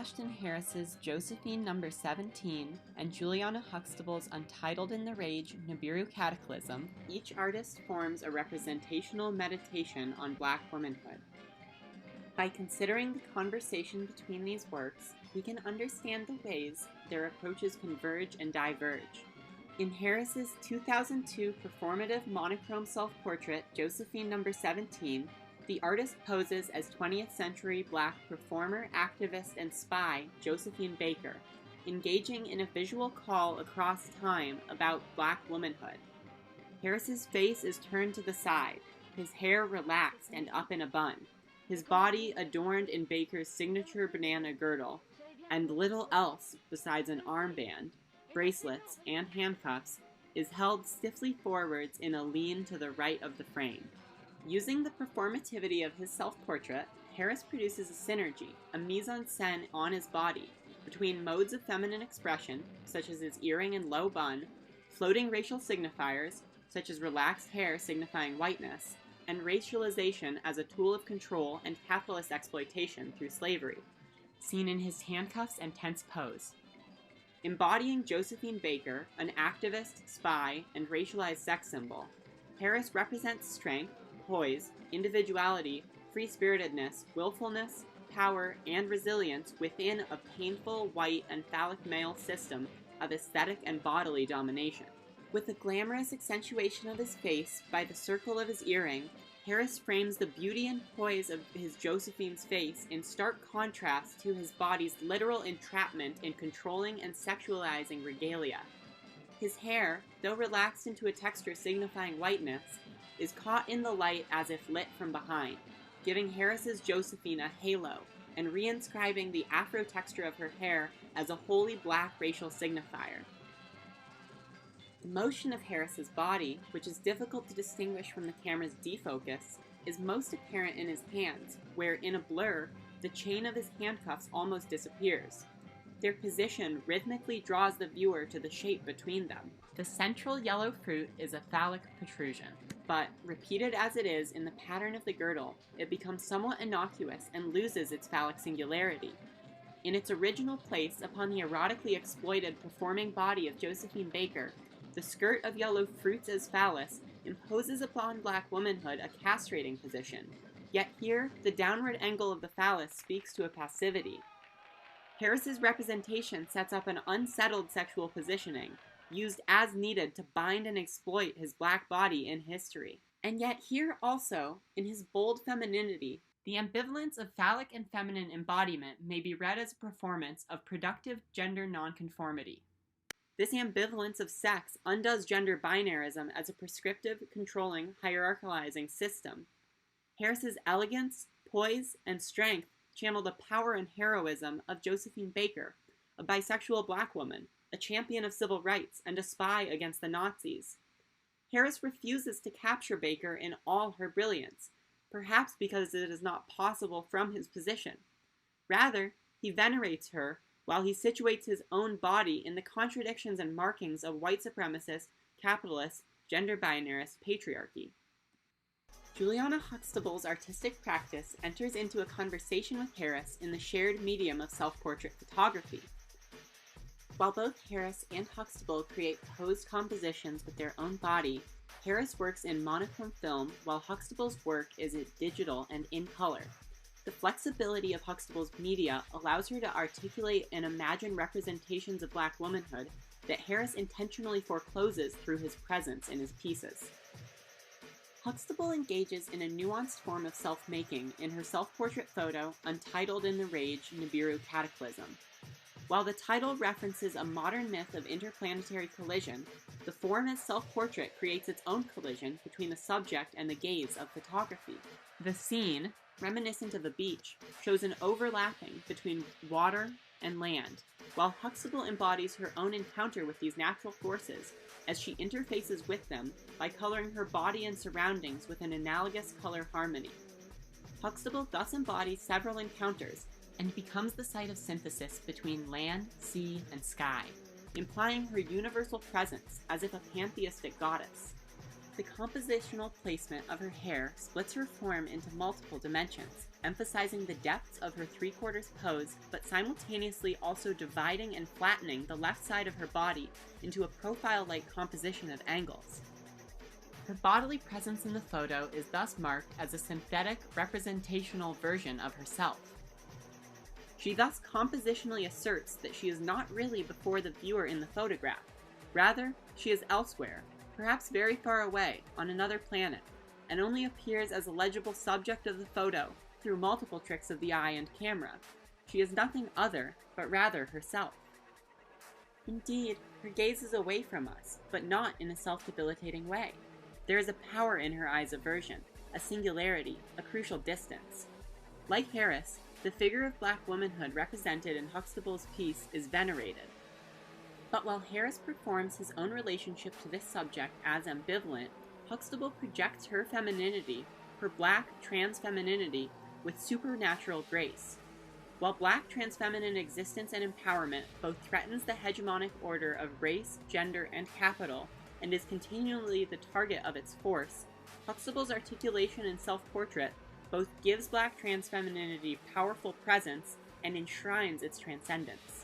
Ashton Harris's Josephine No. 17 and Julianna Huxtable's Untitled in the Rage Nibiru Cataclysm, each artist forms a representational meditation on Black womanhood. By considering the conversation between these works, we can understand the ways their approaches converge and diverge. In Harris's 2002 performative monochrome self-portrait, Josephine No. 17, the artist poses as 20th century Black performer, activist, and spy Josephine Baker, engaging in a visual call across time about Black womanhood. Harris's face is turned to the side, his hair relaxed and up in a bun, his body adorned in Baker's signature banana girdle, and little else besides an armband, bracelets, and handcuffs is held stiffly forwards in a lean to the right of the frame. Using the performativity of his self-portrait, Harris produces a synergy, a mise-en-scène on his body, between modes of feminine expression, such as his earring and low bun, floating racial signifiers, such as relaxed hair signifying whiteness, and racialization as a tool of control and capitalist exploitation through slavery, seen in his handcuffs and tense pose. Embodying Josephine Baker, an activist, spy, and racialized sex symbol, Harris represents strength, poise, individuality, free-spiritedness, willfulness, power, and resilience within a painful, white, and phallic male system of aesthetic and bodily domination. With the glamorous accentuation of his face by the circle of his earring, Harris frames the beauty and poise of his Josephine's face in stark contrast to his body's literal entrapment in controlling and sexualizing regalia. His hair, though relaxed into a texture signifying whiteness, is caught in the light as if lit from behind, giving Harris's Josephine a halo and reinscribing the afro texture of her hair as a wholly Black racial signifier. The motion of Harris's body, which is difficult to distinguish from the camera's defocus, is most apparent in his hands, where, in a blur, the chain of his handcuffs almost disappears. Their position rhythmically draws the viewer to the shape between them. The central yellow fruit is a phallic protrusion, but, repeated as it is in the pattern of the girdle, it becomes somewhat innocuous and loses its phallic singularity. In its original place upon the erotically exploited performing body of Josephine Baker, the skirt of yellow fruits as phallus imposes upon Black womanhood a castrating position, yet here the downward angle of the phallus speaks to a passivity. Harris's representation sets up an unsettled sexual positioning, used as needed to bind and exploit his Black body in history. And yet here also, in his bold femininity, the ambivalence of phallic and feminine embodiment may be read as a performance of productive gender nonconformity. This ambivalence of sex undoes gender binarism as a prescriptive, controlling, hierarchicalizing system. Harris's elegance, poise, and strength channel the power and heroism of Josephine Baker, a bisexual Black woman, a champion of civil rights, and a spy against the Nazis. Harris refuses to capture Baker in all her brilliance, perhaps because it is not possible from his position. Rather, he venerates her while he situates his own body in the contradictions and markings of white supremacist, capitalist, gender binarist patriarchy. Julianna Huxtable's artistic practice enters into a conversation with Harris in the shared medium of self-portrait photography. While both Harris and Huxtable create posed compositions with their own body, Harris works in monochrome film while Huxtable's work is digital and in color. The flexibility of Huxtable's media allows her to articulate and imagine representations of Black womanhood that Harris intentionally forecloses through his presence in his pieces. Huxtable engages in a nuanced form of self-making in her self-portrait photo, Untitled in the Rage Nibiru Cataclysm. While the title references a modern myth of interplanetary collision, the form as self-portrait creates its own collision between the subject and the gaze of photography. The scene, reminiscent of a beach, shows an overlapping between water and land, while Huxtable embodies her own encounter with these natural forces as she interfaces with them by coloring her body and surroundings with an analogous color harmony. Huxtable thus embodies several encounters and becomes the site of synthesis between land, sea, and sky, implying her universal presence as if a pantheistic goddess. The compositional placement of her hair splits her form into multiple dimensions, emphasizing the depths of her three-quarters pose, but simultaneously also dividing and flattening the left side of her body into a profile-like composition of angles. Her bodily presence in the photo is thus marked as a synthetic, representational version of herself. She thus compositionally asserts that she is not really before the viewer in the photograph. Rather, she is elsewhere, perhaps very far away, on another planet, and only appears as a legible subject of the photo through multiple tricks of the eye and camera. She is nothing other, but rather herself. Indeed, her gaze is away from us, but not in a self-debilitating way. There is a power in her eye's aversion, a singularity, a crucial distance. Like Harris, the figure of Black womanhood represented in Huxtable's piece is venerated. But while Harris performs his own relationship to this subject as ambivalent, Huxtable projects her femininity, her Black trans femininity, with supernatural grace. While Black trans feminine existence and empowerment both threatens the hegemonic order of race, gender, and capital, and is continually the target of its force, Huxtable's articulation and self-portrait both gives Black trans femininity powerful presence and enshrines its transcendence.